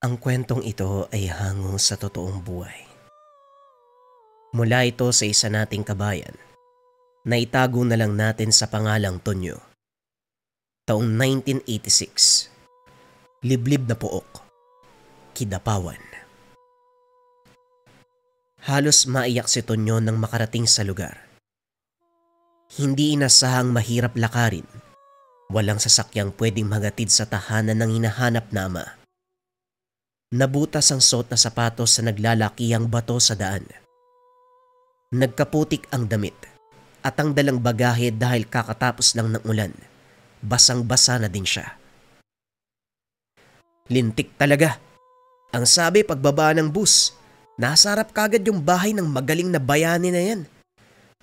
Ang kwentong ito ay hango sa totoong buhay. Mula ito sa isa nating kabayan na itago na lang natin sa pangalang Tonyo. Taong 1986. Liblib na Pook, Kidapawan. Halos maiyak si Tonyo nang makarating sa lugar. Hindi inasahang mahirap lakarin. Walang sasakyang pwedeng magatid sa tahanan ng hinahanap na ama. Nabutas ang suot na sapatos sa naglalakihang bato sa daan. Nagkaputik ang damit at ang dalang bagahe dahil kakatapos lang ng ulan. Basang-basa na din siya. Lintik talaga. Ang sabi pagbaba ng bus, nasa harap kagad yung bahay ng magaling na bayani na yan.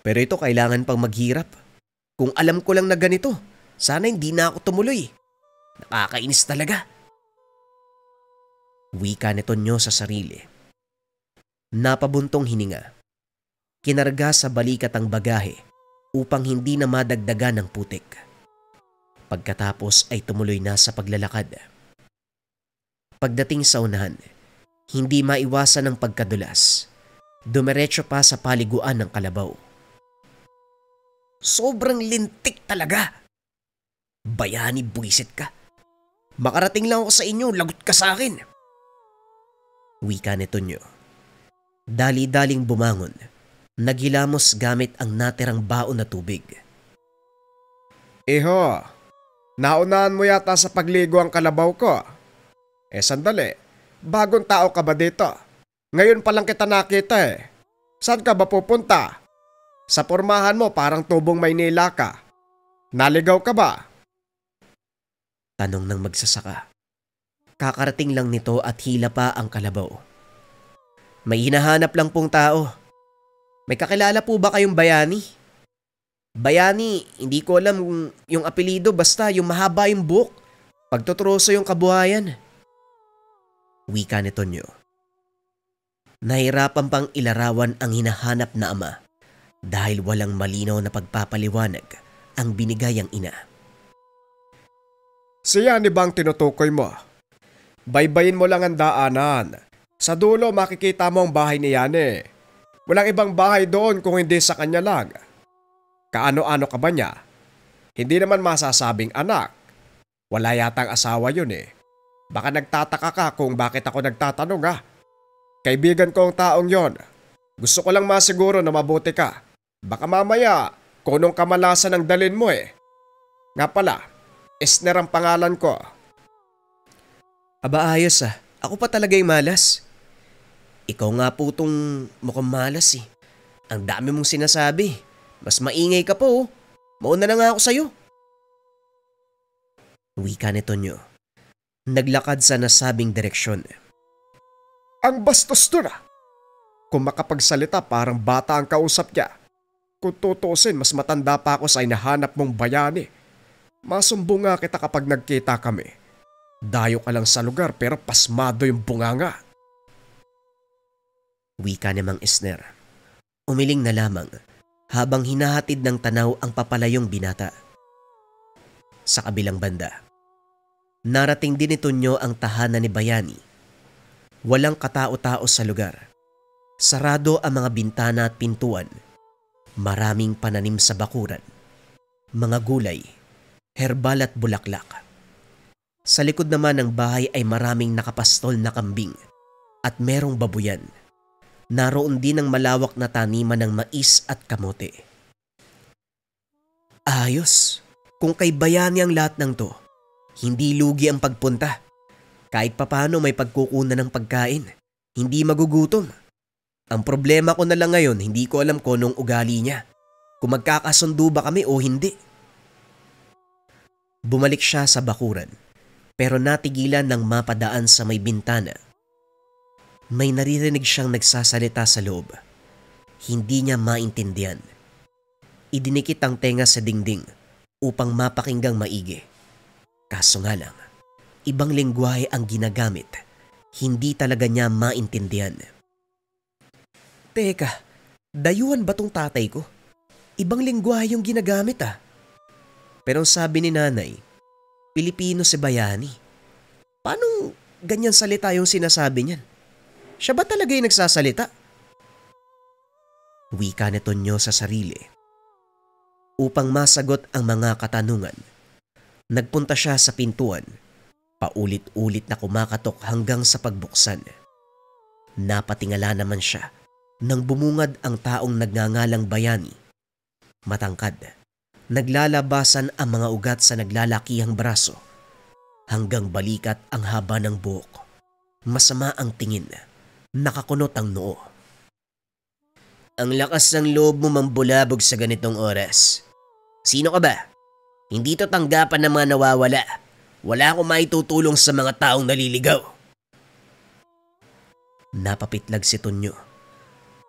Pero ito kailangan pang maghirap. Kung alam ko lang na ganito, sana hindi na ako tumuloy. Nakakainis talaga. Wika ni Tonyo sa sarili. Napabuntong hininga. Kinarga sa balikat ang bagahe upang hindi na madagdagan ng putik. Pagkatapos ay tumuloy na sa paglalakad. Pagdating sa unahan, hindi maiwasan ang pagkadulas. Dumiretso pa sa paliguan ng kalabaw. Sobrang lintik talaga. Bayani, buwisit ka. Makarating lang ako sa inyo, lagot ka sa akin. Wika ni Tonyo. Dali-daling bumangon, naghilamos gamit ang natirang baon na tubig. Iho, naunahan mo yata sa pagligo ang kalabaw ko. Sandali, bagong tao ka ba dito? Ngayon pa lang kita nakita eh. Saan ka ba pupunta? Sa pormahan mo parang tubong Maynila ka. Naligaw ka ba? Tanong ng magsasaka. Kakarating lang nito at hila pa ang kalabaw. May hinahanap lang pong tao. May kakilala po ba kayong bayani? Bayani, hindi ko alam yung apelido basta yung mahaba yung buhok. Pagtutroso yung kabuhayan. Wika ni Tonyo. Nahirapan pang ilarawan ang hinahanap na ama dahil walang malinaw na pagpapaliwanag ang binigay ang ina. Siya ni bang tinutukoy mo? Baybayin mo lang ang daanan. Sa dulo makikita mo ang bahay ni Yane. Walang ibang bahay doon kung hindi sa kanya lang. Kaano-ano ka ba niya? Hindi naman masasabing anak. Wala yatang asawa yun eh. Baka nagtataka ka kung bakit ako nagtatanong ah. Kaibigan ko ang taong yon. Gusto ko lang masiguro na mabuti ka. Baka mamaya kunong kamalasan ang dalin mo eh. Nga pala, Esner ang pangalan ko. Aba ayos ah, ako pa talaga yung malas. Ikaw nga po tong mukhang malas eh. Ang dami mong sinasabi. Mas maingay ka po oh. Mauna na nga ako sa'yo. Wika ni Tonyo. Naglakad sa nasabing direksyon. Ang bastos doon ah. Kung makapagsalita parang bata ang kausap niya. Kung tutusin mas matanda pa ako sa hinahanap mong bayani. Masumbong nga kita kapag nagkita kami. Dayo ka lang sa lugar pero pasmado yung bunganga. Wika ni Mang Esner. Umiling na lamang habang hinahatid ng tanaw ang papalayong binata. Sa kabilang banda, narating din ni Tonyo ang tahanan ni Bayani. Walang katao-tao sa lugar. Sarado ang mga bintana at pintuan. Maraming pananim sa bakuran. Mga gulay, herbal at bulaklak. Sa likod naman ng bahay ay maraming nakapastol na kambing at merong babuyan. Naroon din ang malawak na taniman ng mais at kamote. Ayos, kung kay Bayani ang lahat ng to, hindi lugi ang pagpunta. Kahit papano may pagkukunan ng pagkain, hindi magugutom. Ang problema ko na lang ngayon, hindi ko alam kung anong ugali niya. Kung magkakasundo ba kami o hindi. Bumalik siya sa bakuran. Pero natigilan ng mapadaan sa may bintana. May naririnig siyang nagsasalita sa loob. Hindi niya maintindihan. Idinikit ang tenga sa dingding upang mapakinggang maigi. Kaso nga lang, ibang lengguwahe ang ginagamit. Hindi talaga niya maintindihan. Teka, dayuhan ba tong tatay ko? Ibang lengguwahe yung ginagamit ah. Pero sabi ni nanay, Pilipino si Bayani. ganyan salita yung sinasabi niyan? Siya ba talaga yung nagsasalita? Wika ni Tonyo sa sarili. Upang masagot ang mga katanungan, nagpunta siya sa pintuan, paulit-ulit na kumakatok hanggang sa pagbuksan. Napatingala naman siya nang bumungad ang taong nagngangalang Bayani. Matangkad, naglalabasan ang mga ugat sa naglalakihang braso, hanggang balikat ang haba ng buhok. Masama ang tingin, nakakunot ang noo. Ang lakas ng loob mo mambulabog sa ganitong oras. Sino ka ba? Hindi to tanggapan ng mga nawawala. Wala akong maitutulong sa mga taong naliligaw. Napapitlag si Tonyo.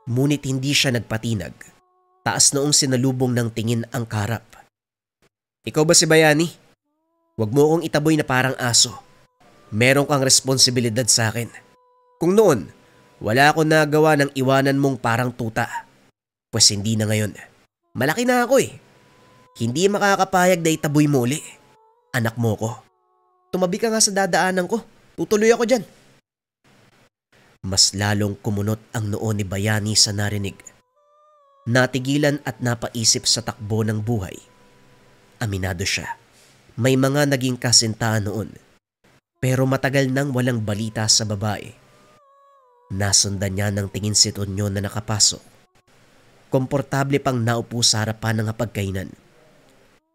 Ngunit hindi siya nagpatinag. Taas noong sinalubong ng tingin ang karap. Ikaw ba si Bayani? Huwag mo akong itaboy na parang aso. Meron kang responsibilidad sa akin. Kung noon, wala akong nagawa ng iwanan mong parang tuta. Pues hindi na ngayon. Malaki na ako eh. Hindi makakapayag na itaboy mo uli. Anak mo ko. Tumabi ka nga sa dadaanan ko. Tutuloy ako dyan. Mas lalong kumunot ang noo ni Bayani sa narinig. Natigilan at napaisip sa takbo ng buhay. Aminado siya. May mga naging kasintahan noon. Pero matagal nang walang balita sa babae. Nasundan niya ng tingin si Tonyo na nakapasok. Komportable pang naupo sa harapan ng hapagkainan.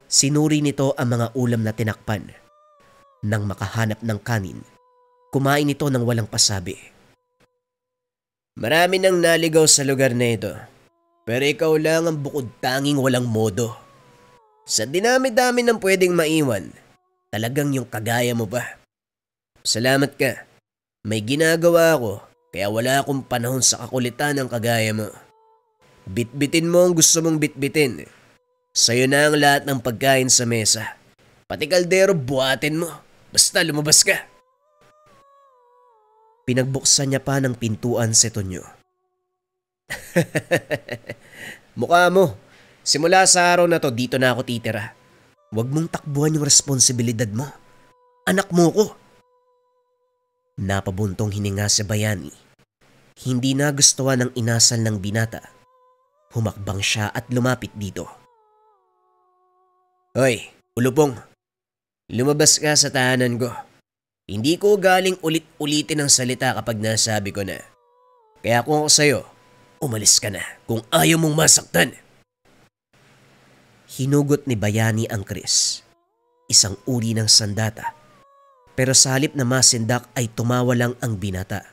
Sinuri nito ang mga ulam na tinakpan. Nang makahanap ng kanin, kumain ito ng walang pasabi. Marami nang naligaw sa lugar na ito. Pero ikaw lang ang bukod tanging walang modo. Sa dinami-dami ng pwedeng maiwan, talagang yung kagaya mo ba? Salamat ka. May ginagawa ako, kaya wala akong panahon sa kakulitan ng kagaya mo. Bitbitin mo ang gusto mong bitbitin. Sa'yo na ang lahat ng pagkain sa mesa. Pati kaldero buhatin mo. Basta lumabas ka. Pinagbuksan niya pa ng pintuan si Tonyo. Mukha mo. Simula sa araw na to, dito na ako titira. Huwag mong takbuhan yung responsibilidad mo. Anak mo ko. Napabuntong hininga si Bayani. Hindi nagustuhan ng inasal ng binata. Humakbang siya at lumapit dito. Hoy, ulupong. Lumabas ka sa tahanan ko. Hindi ko galing ulit-ulitin ang salita kapag nasabi ko na. Kaya kung ako sa'yo, umalis ka na kung ayaw mong masaktan. Hinugot ni Bayani ang kris. Isang uri ng sandata. Pero sa halip na masindak ay tumawa lang ang binata.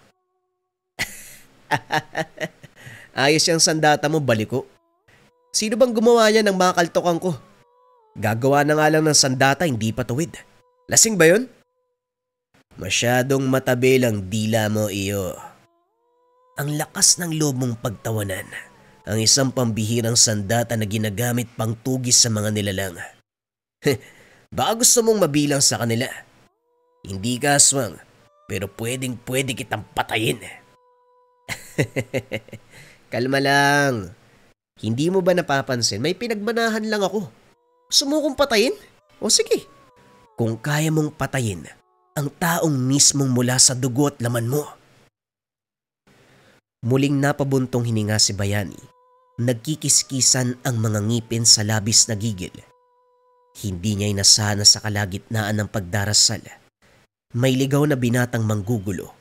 Ayos yung sandata mo, baliko. Sino bang gumawa niya ng mga kaltokan ko? Gagawa na nga lang ng sandata, hindi pa tuwid. Lasing ba yun? Masyadong matabi lang dila mo, iyo. Ang lakas ng loob mong pagtawanan. Ang isang pambihirang sandata na ginagamit pang tugis sa mga nilalang. Baka gusto mong mabilang sa kanila. Hindi ka aswang, pero pwede kitang patayin. Kalma lang. Hindi mo ba napapansin? May pinagmanahan lang ako. Gusto mo kong patayin? O sige. Kung kaya mong patayin ang taong mismong mula sa dugo at laman mo. Muling napabuntong hininga si Bayani. Nagkikiskisan ang mga ngipin sa labis na gigil. Hindi niya inasana sa kalagitnaan ng pagdarasal. May ligaw na binatang manggugulo.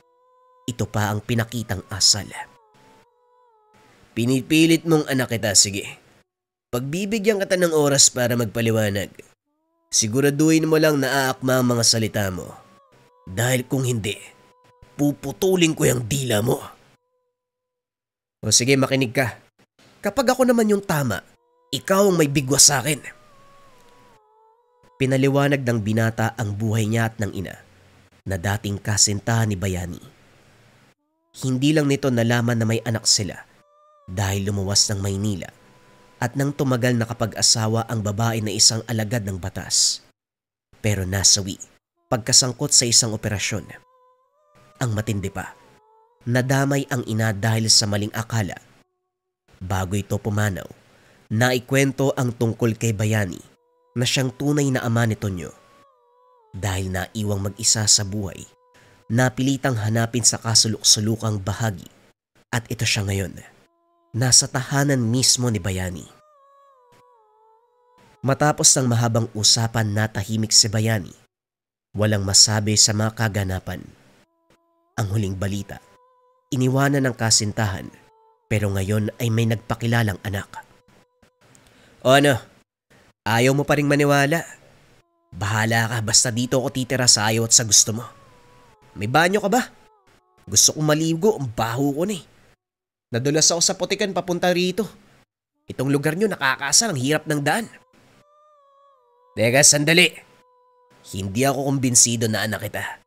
Ito pa ang pinakitang asal. Pinipilit mong anak kita, sige. Pagbibigyan kita ng oras para magpaliwanag. Siguraduhin mo lang na aakma ang mga salita mo. Dahil kung hindi, puputulin ko yung dila mo. O sige, makinig ka. Kapag ako naman yung tama, ikaw ang may bigwas sa akin. Pinaliwanag ng binata ang buhay niya at ng ina na dating kasintahan ni Bayani. Hindi lang nito nalaman na may anak sila dahil lumuwas ng Maynila at nang tumagal na kapag-asawa ang babae na isang alagad ng batas. Pero nasawi pagkasangkot sa isang operasyon. Ang matindi pa, nadamay ang ina dahil sa maling akala. Bago ito pumanaw, naikwento ang tungkol kay Bayani na siyang tunay na ama ni Tonyo. Dahil naiwang mag-isa sa buhay, napilitang hanapin sa kasuluk-sulukang bahagi at ito siya ngayon, nasa tahanan mismo ni Bayani. Matapos ng mahabang usapan natahimik si Bayani, walang masabi sa mga kaganapan. Ang huling balita, iniwanan ng kasintahan pero ngayon ay may nagpakilalang anak. O ano, ayaw mo pa ring maniwala? Bahala ka basta dito ako titira sa ayaw at sa gusto mo. May banyo ka ba? Gusto kong maligo, ang baho ko na eh. Nadulas ako sa putikan papunta rito. Itong lugar nyo nakakasar, ang hirap ng daan. Teka, sandali. Hindi ako kumbinsido na anak kita.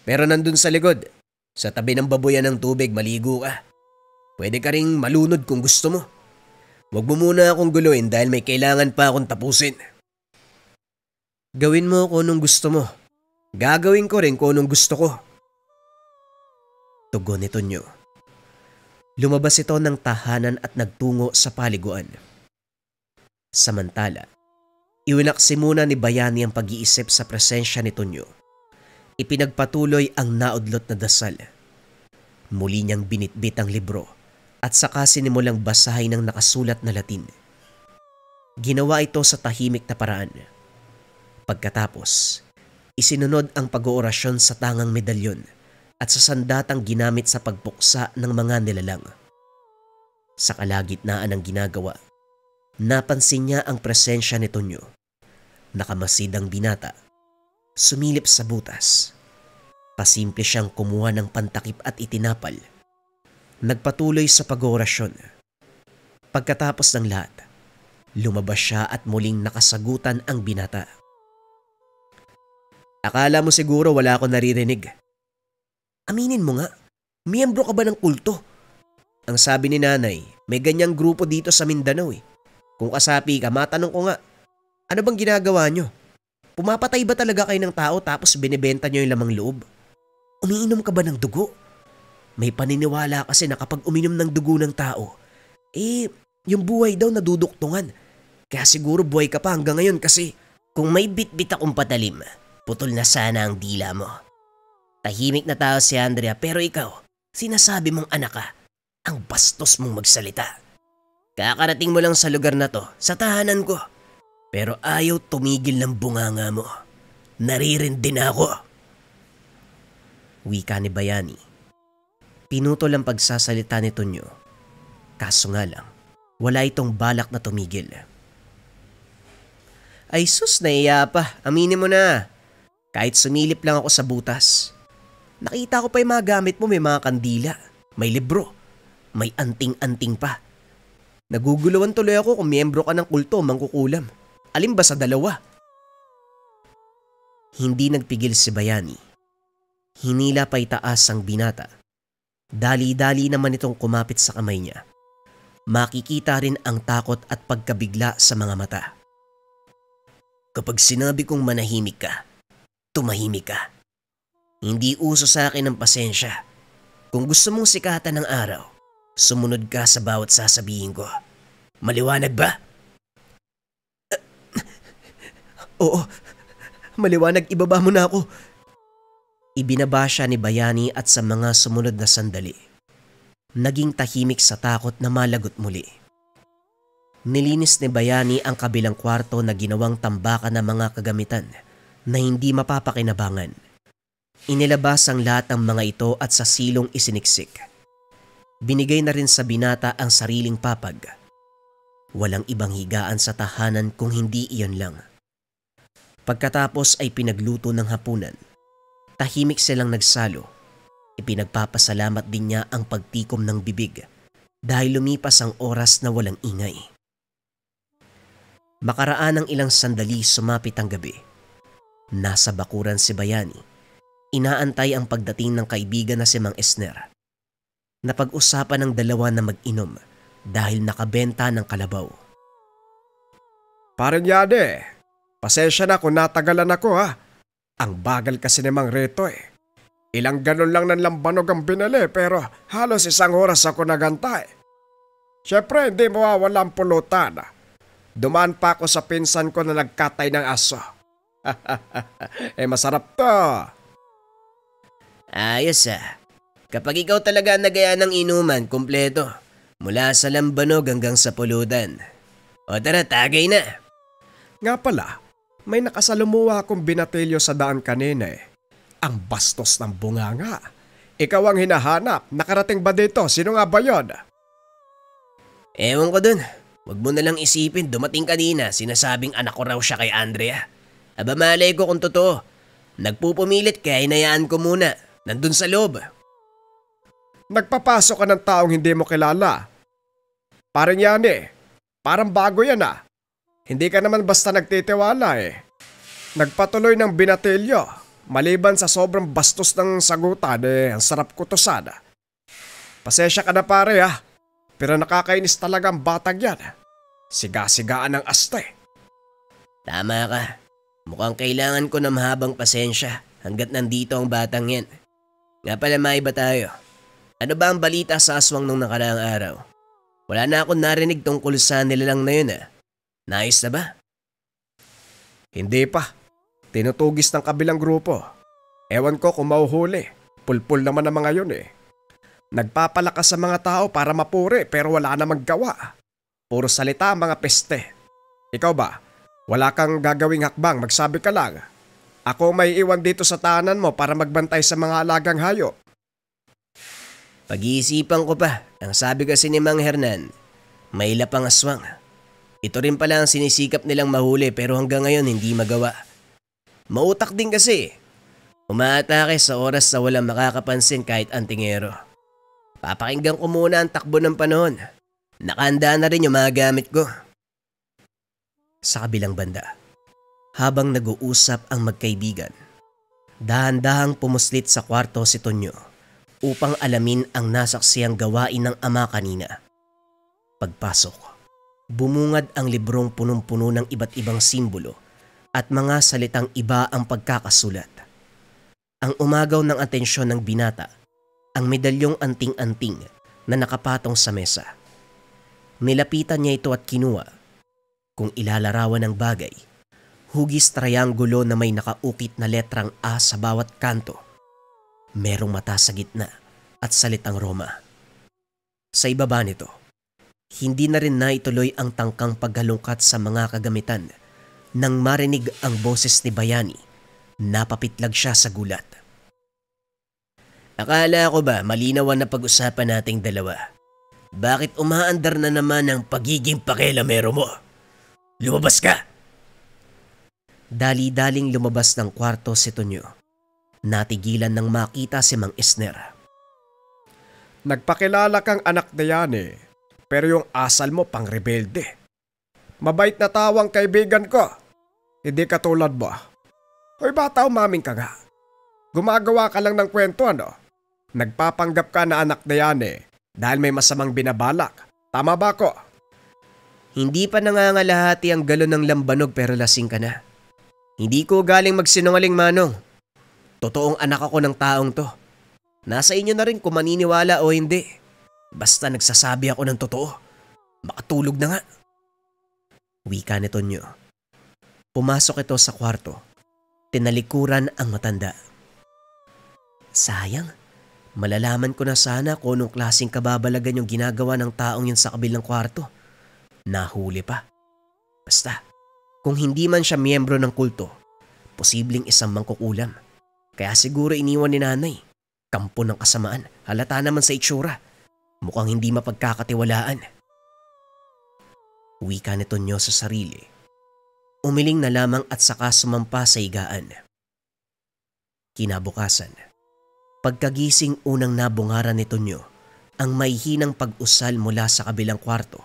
Pero nandun sa likod, sa tabi ng babuyan ng tubig, maligo ka. Pwede ka ring malunod kung gusto mo. Huwag mo muna akong guluhin dahil may kailangan pa akong tapusin. Gawin mo kung anong gusto mo. Gagawin ko rin kung anong gusto ko. Tugon ni Tonyo. Lumabas ito ng tahanan at nagtungo sa paliguan. Samantala, iwinaksi muna ni Bayani ang pag-iisip sa presensya ni Tonyo. Ipinagpatuloy ang naudlot na dasal. Muli niyang binitbit ang libro at saka sinimulang basahin ng nakasulat na Latin. Ginawa ito sa tahimik na paraan. Pagkatapos, isinunod ang pag-oorasyon sa tangang medalyon at sa sandatang ginamit sa pagpuksa ng mga nilalang. Sa kalagitnaan ng ginagawa, napansin niya ang presensya ni Tonyo. Nakamasid ang binata, sumilip sa butas. Pasimple siyang kumuha ng pantakip at itinapal. Nagpatuloy sa pag-oorasyon. Pagkatapos ng lahat, lumabas siya at muling nakasagutan ang binata. Akala mo siguro wala akong naririnig. Aminin mo nga, miyembro ka ba ng kulto? Ang sabi ni nanay, may ganyang grupo dito sa Mindanao eh. Kung kasapi ka, matanong ko nga, ano bang ginagawa nyo? Pumapatay ba talaga kayo ng tao tapos binibenta nyo yung lamang loob? Umiinom ka ba ng dugo? May paniniwala kasi na kapag uminom ng dugo ng tao, yung buhay daw naduduktungan. Kaya siguro buhay ka pa hanggang ngayon kasi kung may bit-bit akong patalim, putol na sana ang dila mo. Tahimik na tao si Andrea pero ikaw, sinasabi mong anak ka, ang bastos mong magsalita. Kakarating mo lang sa lugar na to, sa tahanan ko. Pero ayaw tumigil ng bunganga mo. Naririndi na ako. Wika ni Bayani. Pinutol ang pagsasalita ni Tonyo. Kaso nga lang, wala itong balak na tumigil. Ay sus, naiya pa. Aminin mo na. Kahit sumilip lang ako sa butas. Nakita ko pa yung mga gamit mo, may mga kandila, may libro, may anting-anting pa. Naguguluhan tuloy ako kung miyembro ka ng kulto o mangkukulam. Alin ba sa dalawa? Hindi nagpigil si Bayani. Hinila pa itaas ang binata. Dali-dali naman itong kumapit sa kamay niya. Makikita rin ang takot at pagkabigla sa mga mata. Kapag sinabi kong manahimik ka, tumahimik ka. Hindi uso sa akin ang pasensya. Kung gusto mong sikatan ng araw, sumunod ka sa bawat sasabihin ko. Maliwanag ba? Oo, maliwanag, ibaba mo na ako. Ibinaba siya ni Bayani at sa mga sumunod na sandali, naging tahimik sa takot na malagot muli. Nilinis ni Bayani ang kabilang kwarto na ginawang tambakan ng mga kagamitan na hindi mapapakinabangan. Inilabas ang lahat ng mga ito at sa silong isiniksik. Binigay na rin sa binata ang sariling papag. Walang ibang higaan sa tahanan kung hindi iyon lang. Pagkatapos ay pinagluto ng hapunan. Tahimik silang nagsalo. Ipinagpapasalamat din niya ang pagtikom ng bibig dahil lumipas ang oras na walang ingay. Makaraan ng ilang sandali sumapit ang gabi. Nasa bakuran si Bayani. Inaantay ang pagdating ng kaibigan na si Mang Esner. Napag-usapan ng dalawa na mag-inom dahil nakabenta ng kalabaw. Parinyade, pasensya na kung natagalan ako ha. Ang bagal kasi ni Mang Rito eh. Ilang ganun lang ng lambanog ang binili pero halos 1 oras ako nagantay. Siyempre hindi mawawala ang pulutan. Dumaan pa ako sa pinsan ko na nagkatay ng aso. Masarap to. Ayos Kapag ikaw talaga nagaya ng inuman, kumpleto. Mula sa lambanog hanggang sa pulutan. O tara, tagay na. Nga pala, may nakasalumuha akong binatilyo sa daan kanina Ang bastos ng bunganga. Ikaw ang hinahanap. Nakarating ba dito? Sino nga ba yun? Ewan ko dun. Huwag mo nalang isipin, dumating kanina, sinasabing anak ko raw siya kay Andrea. Aba malay ko kung totoo. Nagpupumilit kaya hinayaan ko muna. Nandun sa loob. Nagpapasok ka ng taong hindi mo kilala. Parang yan Parang bago yan Hindi ka naman basta nagtitiwala Nagpatuloy ng binatilyo. Maliban sa sobrang bastos ng sagutan ang sarap kutusan. Pasensya ka na pare Pero nakakainis talaga ang batang yan. Siga-sigaan ng aste. Tama ka. Mukhang kailangan ko ng mahabang pasensya hanggat nandito ang batang yan. Nga pala maiba tayo. Ano ba ang balita sa aswang nung nakaraang araw? Wala na akong narinig tungkol sa nilalang na yun Naayos na ba? Hindi pa. Tinutugis ng kabilang grupo. Ewan ko kung mauhuli. Pulpul naman ang mga yun Nagpapalakas sa mga tao para mapuri pero wala namang gawa. Puro salita ang mga peste. Ikaw ba? Wala kang gagawing hakbang, magsabi ka lang. Ako may iwan dito sa tahanan mo para magbantay sa mga alagang hayop. Pag-iisipan ko pa, ang sabi kasi ni Mang Hernan, may lapang aswang. Ito rin pala ang sinisikap nilang mahuli pero hanggang ngayon hindi magawa. Mautak din kasi. Umaatake sa oras na walang makakapansin kahit antingero. Papakinggan ko muna ang takbo ng panahon. Nakahanda na rin yung mga gamit ko. Sa kabilang banda, habang nag-uusap ang magkaibigan, dahan-dahang pumuslit sa kwarto si Tonyo upang alamin ang nasaksiyang gawain ng ama kanina. Pagpasok, bumungad ang librong punong-puno ng iba't ibang simbolo at mga salitang iba ang pagkakasulat. Ang umagaw ng atensyon ng binata, ang medalyong anting-anting na nakapatong sa mesa. Nilapitan niya ito at kinuha. Kung ilalarawan ng bagay, hugis trianggulo na may nakaukit na letrang A sa bawat kanto. Merong mata sa gitna at salitang Roma. Sa ibaba nito, hindi na rin naituloy ang tangkang paghalungkat sa mga kagamitan. Nang marinig ang boses ni Bayani, napapitlag siya sa gulat. Akala ko ba malinawan na pag-usapan nating dalawa? Bakit umaandar na naman ang pagiging pakialamero mo? Lumabas ka! Dali-daling lumabas ng kwarto si Tonyo. Natigilan nang makita si Mang Isner. Nagpakilala kang anak na yan pero yung asal mo pang rebelde. Mabait na tawang kaibigan ko. Hindi katulad mo. Hoy bata, umaming ka nga. Gumagawa ka lang ng kwento Nagpapanggap ka na anak na yan dahil may masamang binabalak. Tama ba ko? Hindi pa nangangalahati ang galon ng lambanog pero lasing ka na. Hindi ko galing magsinungaling, Manong. Totoong anak ako ng taong to. Nasa inyo na rin kung maniniwala o hindi. Basta nagsasabi ako ng totoo. Makatulog na nga. Wika ni Tonyo. Pumasok ito sa kwarto. Tinalikuran ang matanda. Sayang. Malalaman ko na sana kung anong klaseng kababalagan yung ginagawa ng taong yun sa kabilang kwarto. Nahuli pa. Basta, kung hindi man siya miyembro ng kulto, posibleng isang mangkukulam. Kaya siguro iniwan ni nanay. Kampo ng kasamaan, halata naman sa itsura. Mukhang hindi mapagkakatiwalaan. Wika ni Tonyo sa sarili. Umiling na lamang at saka sumampa sa higaan. Kinabukasan, pagkagising unang nabungaran ni Tonyo ang may hinang pag-usal mula sa kabilang kwarto.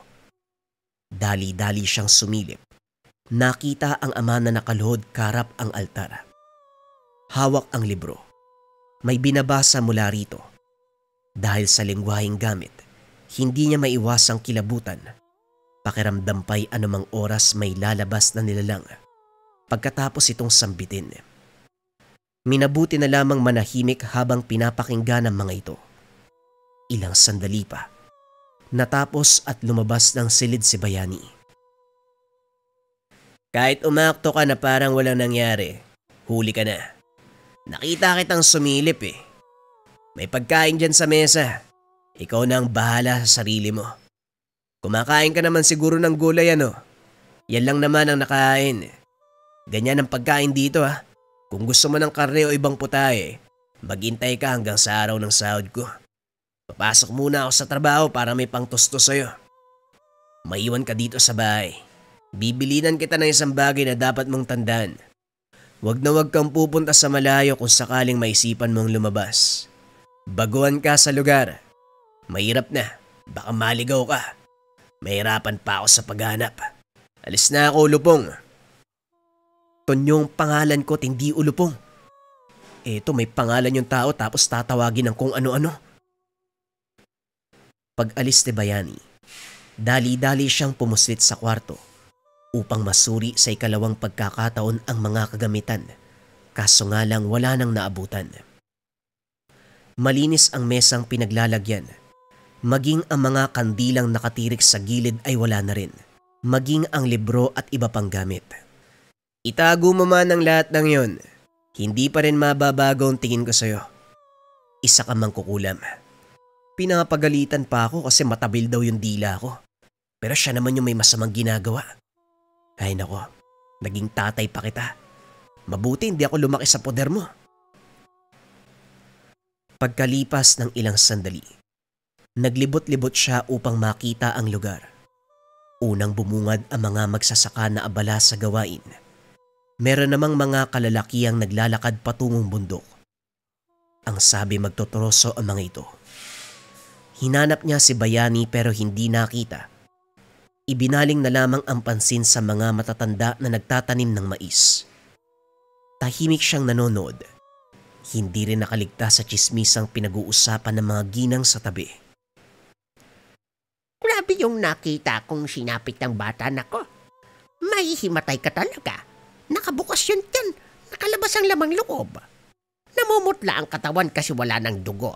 Dali-dali siyang sumilip. Nakita ang ama na nakaluhod karap ang altar. Hawak ang libro. May binabasa mula rito. Dahil sa lengguwaheng gamit, hindi niya maiwasang kilabutan. Pakiramdam pa'y anumang oras may lalabas na nilalang. Pagkatapos itong sambitin. Minabuti na lamang manahimik habang pinapakinggan ang mga ito. Ilang sandali pa. Natapos at lumabas ng silid si Bayani. Kahit umakto ka na parang walang nangyari, huli ka na. Nakita kitang sumilip May pagkain dyan sa mesa. Ikaw na ang bahala sa sarili mo. Kumakain ka naman siguro ng gulay ano? Yan lang naman ang nakain. Ganyan ang pagkain dito ha. Kung gusto mo ng karne o ibang putahe, maghintay ka hanggang sa araw ng sahod ko. Papasok muna ako sa trabaho para may pangtusto sa'yo. Maiwan ka dito sa bahay. Bibilinan kita ng isang bagay na dapat mong tandaan. Huwag na huwag kang pupunta sa malayo kung sakaling maisipan mong lumabas. Baguhan ka sa lugar. Mahirap na. Baka maligaw ka. Mahirapan pa ako sa paghanap. Alis na ako, Ulupong. Tonyong pangalan ko, hindi Ulupong. Eto, may pangalan yung tao tapos tatawagin ng kung ano-ano. Pag-alis ni Bayani, dali-dali siyang pumuslit sa kwarto upang masuri sa ikalawang pagkakataon ang mga kagamitan, kaso nga lang wala nang naabutan. Malinis ang mesang pinaglalagyan, maging ang mga kandilang nakatirik sa gilid ay wala na rin, maging ang libro at iba pang gamit. Itago mo man ang lahat ng yon, hindi pa rin mababago ang tingin ko sa'yo. Isa ka mang kukulam. Pinapagalitan pa ako kasi matabil daw yung dila ko. Pero siya naman yung may masamang ginagawa. Ay nako, naging tatay pa kita. Mabuti hindi ako lumaki sa poder mo. Pagkalipas ng ilang sandali, naglibot-libot siya upang makita ang lugar. Unang bumungad ang mga magsasaka na abala sa gawain. Meron namang mga kalalakihang naglalakad patungong bundok. Ang sabi magtotroso ang mga ito. Hinanap niya si Bayani pero hindi nakita. Ibinaling na lamang ang pansin sa mga matatanda na nagtatanim ng mais. Tahimik siyang nanonood. Hindi rin nakaligtas sa tsismisang pinag-uusapan ng mga ginang sa tabi. Grabe yung nakita kong sinapit ng bata na ko. Mahihimatay ka talaga. Nakabukas yun yan. Nakalabas ang lamang loob. Namumutla ang katawan kasi wala ng dugo.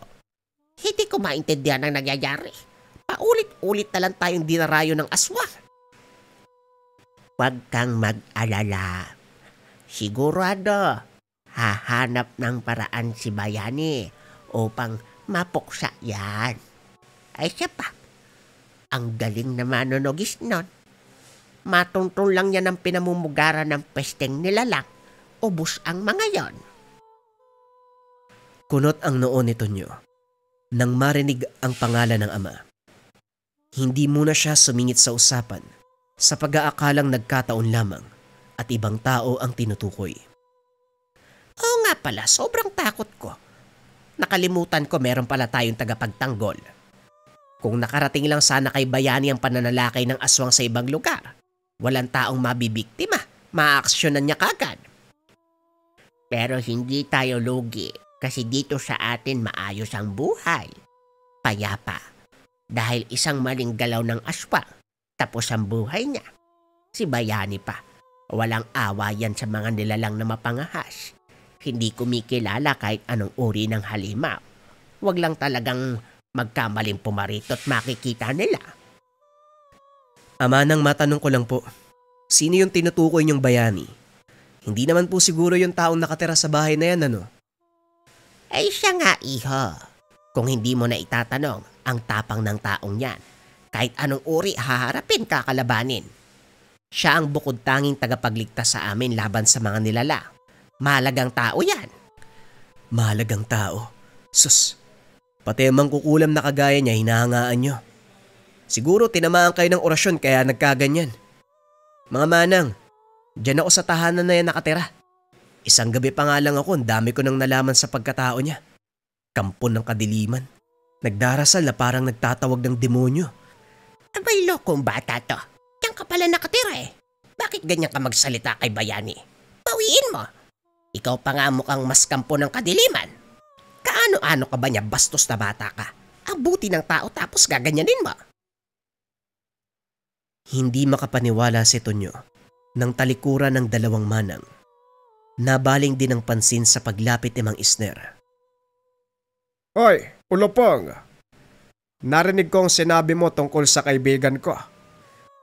Hindi ko maintindihan ang nangyayari. Paulit-ulit na lang tayong dinarayo ng aswang. Huwag kang mag-alala. Sigurado, hahanap ng paraan si Bayani upang mapuksa yan. Ay siya pa, ang galing na manunugis nun. Matuntun lang yan ang pinamumugaran ng pesteng nilalang. Ubus ang mga yon. Kunot ang noo ni Tonyo nang marinig ang pangalan ng ama. Hindi muna siya sumingit sa usapan sa pag-aakalang nagkataon lamang at ibang tao ang tinutukoy. Oo nga pala, sobrang takot ko. Nakalimutan ko meron pala tayong tagapagtanggol. Kung nakarating lang sana kay Bayani ang pananalakay ng aswang sa ibang lugar, walang taong mabibiktima, maaaksyonan niya kagad. Pero hindi tayo lugi kasi dito sa atin maayos ang buhay. Payapa. Dahil isang maling galaw ng aswang, tapos ang buhay niya. Si Bayani pa, walang awa yan sa mga nilalang na mapangahas. Hindi kumikilala kahit anong uri ng halimaw. Huwag lang talagang magkamaling pumarito at makikita nila. Ama, nang matanong ko lang po, sino yung tinutukoy niyong Bayani? Hindi naman po siguro yung taong nakatira sa bahay na yan, ano? Ay siya nga, iho. Kung hindi mo na itatanong, ang tapang ng taong yan. Kahit anong uri haharapin kakalabanin. Siya ang bukod tanging tagapagligtas sa amin laban sa mga nilala. Mahalagang tao yan. Mahalagang tao? Sus, pati ang mangkukulam na kagaya niya hinahangaan niyo. Siguro tinamaan kayo ng orasyon kaya nagkaganyan. Mga manang, diyan ako sa tahanan na yan nakatira. Isang gabi pa nga lang ako, dami ko nang nalaman sa pagkatao niya. Kampo ng kadiliman. Nagdarasal na parang nagtatawag ng demonyo. Abay lokong bata to. Diyan ka pala nakatira eh. Bakit ganyan ka magsalita kay Bayani? Bawiin mo. Ikaw pa nga mukhang mas kampo ng kadiliman. Kaano-ano ka ba niya bastos na bata ka? Abuti ng tao tapos gaganyanin mo. Hindi makapaniwala si Tonyo nang talikuran ng dalawang manang. Nabaling din ang pansin sa paglapit ni Mang Isner. Hoy, Ulupong! Narinig kong sinabi mo tungkol sa kaibigan ko.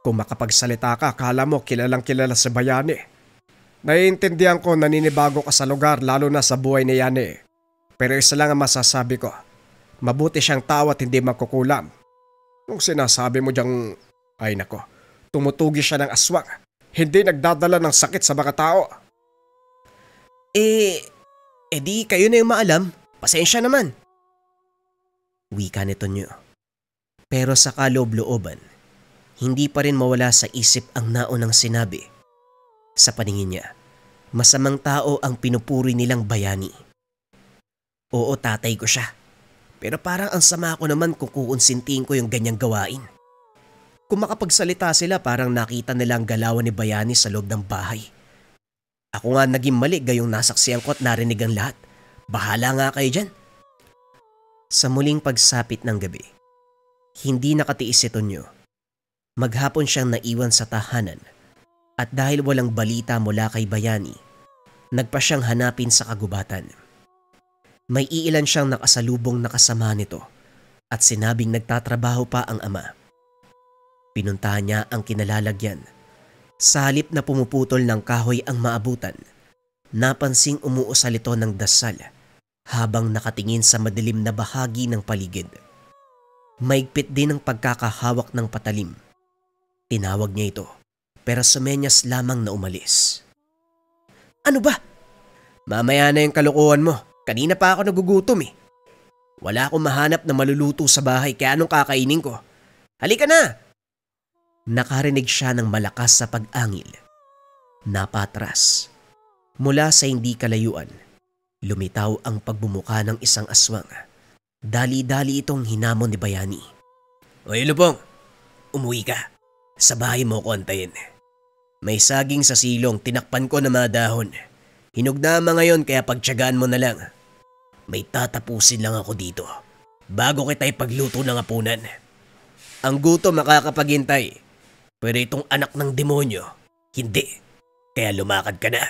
Kung makapagsalita ka, kala mo kilalang kilala si Bayani. Naiintindihan ko naninibago ka sa lugar lalo na sa buhay ni Yani. Pero isa lang ang masasabi ko. Mabuti siyang tao at hindi magkukulam. Nung sinasabi mo diyang, ay nako, tumutugi siya ng aswang. Hindi nagdadala ng sakit sa mga tao. Di kayo na yung maalam. Pasensya naman. Wika ni Tonyo. Pero sa kaloob-looban, hindi pa rin mawala sa isip ang naunang sinabi. Sa paningin niya, masamang tao ang pinupuri nilang bayani. Oo, tatay ko siya. Pero parang ang sama ko naman kung kukonsintihin ko yung ganyang gawain. Kung makapagsalita sila parang nakita nila ang galawan ni bayani sa loob ng bahay. Ako nga naging mali gayong nasaksiyan ko at narinig ang lahat. Bahala nga kayo dyan. Sa muling pagsapit ng gabi, hindi nakatiis si Tonyo. Maghapon siyang naiwan sa tahanan at dahil walang balita mula kay bayani, nagpa siyang hanapin sa kagubatan. May iilan siyang nakasalubong na kasama nito at sinabing nagtatrabaho pa ang ama. Pinuntahan niya ang kinalalagyan. Sa halip na pumuputol ng kahoy ang maabutan, napansing umuusal ito ng dasal habang nakatingin sa madilim na bahagi ng paligid. Maigpit din ang pagkakahawak ng patalim. Tinawag niya ito pero sumenyas lamang na umalis. Ano ba? Mamaya na yung kalokohan mo. Kanina pa ako nagugutom eh. Wala akong mahanap na maluluto sa bahay kaya anong kakainin ko? Halika na! Nakarinig siya ng malakas sa pag-angil. Napatras. Mula sa hindi kalayuan, lumitaw ang pagbumuka ng isang aswang. Dali-dali itong hinamon ni bayani. Oy Lupong, umuwi ka. Sa bahay mo ko antayin. May saging sa silong, tinakpan ko na mga dahon. Hinog na ngayon kaya pagtiyagaan mo na lang. May tatapusin lang ako dito bago kita ipagluto ng hapunan. Ang gutom makakapaghintay, pero itong anak ng demonyo, hindi. Kaya lumakad ka na.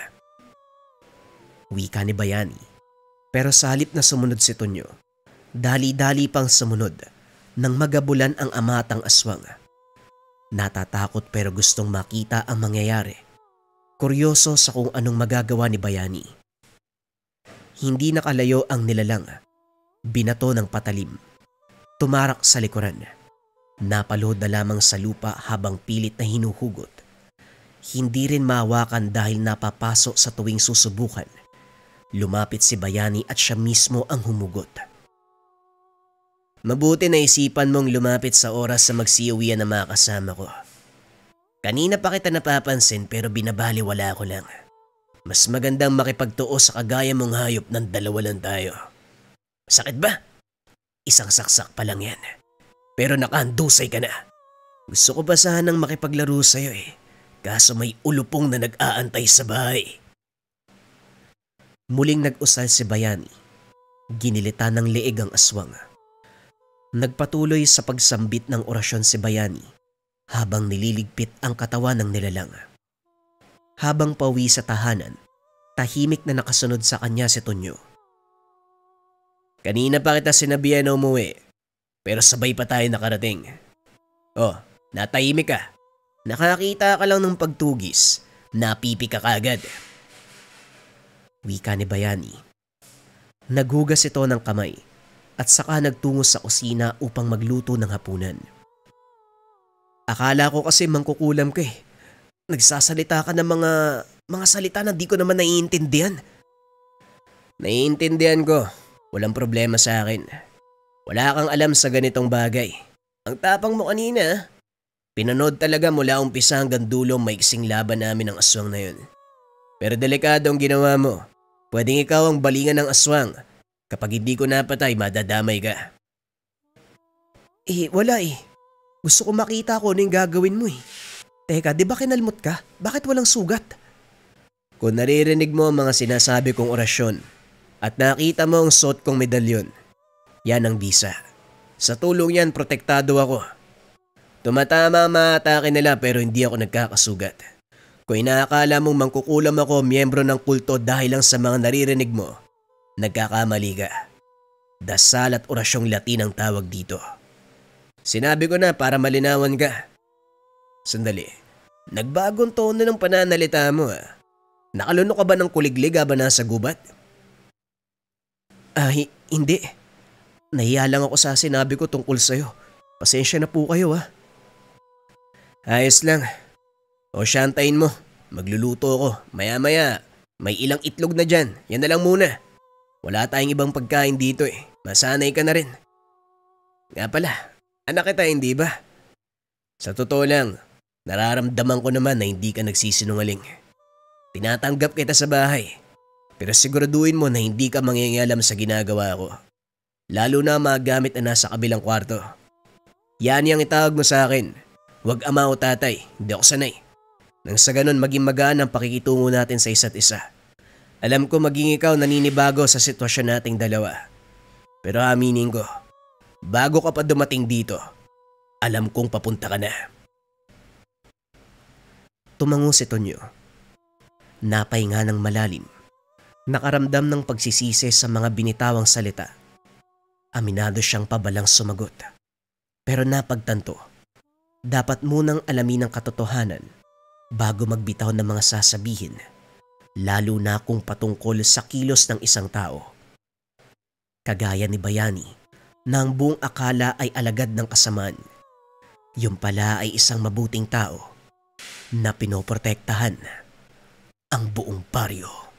Wika ni bayani, pero sa halip na sumunod si Tonyo, dali-dali pang sumunod nang magabulan ang ama at ang aswang. Natatakot pero gustong makita ang mangyayari. Kuryoso sa kung anong magagawa ni bayani. Hindi nakalayo ang nilalang. Binato ng patalim. Tumarak sa likuran. Napalod na lamang sa lupa habang pilit na hinuhugot. Hindi rin mahawakan dahil napapaso sa tuwing susubukan. Lumapit si bayani at siya mismo ang humugot. Mabuti na isipan mong lumapit sa oras sa magsiuwian ng mga kasama ko. Kanina pa kita napapansin pero binabaliwala ko lang. Mas magandang makipagtuo sa kagaya mong hayop ng dalawa lang tayo. Sakit ba? Isang saksak pa lang yan. Pero nakahandusay ka na. Gusto ko ba sanang makipaglaro sa'yo eh. Kaso may ulupong na nag-aantay sa bahay. Muling nag-usal si bayani. Ginilitan ng leeg ang aswang. Nagpatuloy sa pagsambit ng orasyon si bayani habang nililigpit ang katawan ng nilalang. Habang pauwi sa tahanan, tahimik na nakasunod sa kanya si Tonyo. Kanina pa kita sinabihan na umuwi, pero sabay pa tayo nakarating. Oh, natahimik ka. Nakakita ka lang ng pagtugis, napipi ka kagad. Wika ni bayani. Naghugas ito ng kamay at saka nagtungo sa kusina upang magluto ng hapunan. Akala ko kasi mangkukulam ka eh. Nagsasalita ka ng mga salita na di ko naman naiintindihan. Naiintindihan ko. Walang problema sa akin. Wala kang alam sa ganitong bagay. Ang tapang mo kanina. Pinanood talaga mula umpisa hanggang dulo maiksing laban namin ng aswang na yun. Pero delikado ang ginawa mo. Pwedeng ikaw ang balingan ng aswang. Kapag hindi ko napatay, madadamay ka. Wala eh. Gusto ko makita ko ano yung gagawin mo eh. Teka, di ba kinalmot ka? Bakit walang sugat? Kung naririnig mo ang mga sinasabi kong orasyon at nakita mo ang suot kong medalyon, yan ang bisa. Sa tulong yan, protektado ako. Tumatama ang mga atake nila pero hindi ako nagkakasugat. Kung inaakala mong mangkukulam ako miyembro ng kulto dahil lang sa mga naririnig mo, nagkakamali ka. Dasal at orasyong Latin ang tawag dito. Sinabi ko na para malinawan ka. Sandali, nagbagong tono ng pananalita mo ah. Nakalunok ka ba ng kuliglig habang nasa gubat? Hindi. Nahiya lang ako sa sinabi ko tungkol sa'yo. Pasensya na po kayo ha. Ayos lang. O siya, antayin mo. Magluluto ako. Maya-maya, may ilang itlog na dyan. Yan na lang muna. Wala tayong ibang pagkain dito eh. Masanay ka na rin. Nga pala, anak kita hindi ba? Sa totoo lang, nararamdaman ko naman na hindi ka nagsisinungaling. Tinatanggap kita sa bahay. Pero siguraduhin mo na hindi ka mangingialam sa ginagawa ko. Lalo na magamit na nasa kabilang kwarto. Yan yung itawag mo sa akin. Huwag ama o tatay, hindi ako sanay. Nang sa ganun maging magaan ang pakikitungo natin sa isa't isa. Alam ko maging ikaw naninibago sa sitwasyon nating dalawa. Pero aminin ko, bago ka pa dumating dito, alam kong papunta ka na. Tumango si Tonyo. Napahinga ng malalim. Nakaramdam ng pagsisisi sa mga binitawang salita. Aminado siyang pabalang sumagot. Pero napagtanto, dapat munang alamin ang katotohanan bago magbitaw ng mga sasabihin, lalo na kung patungkol sa kilos ng isang tao. Kagaya ni Bayani, na ang buong akala ay alagad ng kasamaan. Yung pala ay isang mabuting tao na pinoprotektahan ang buong baryo.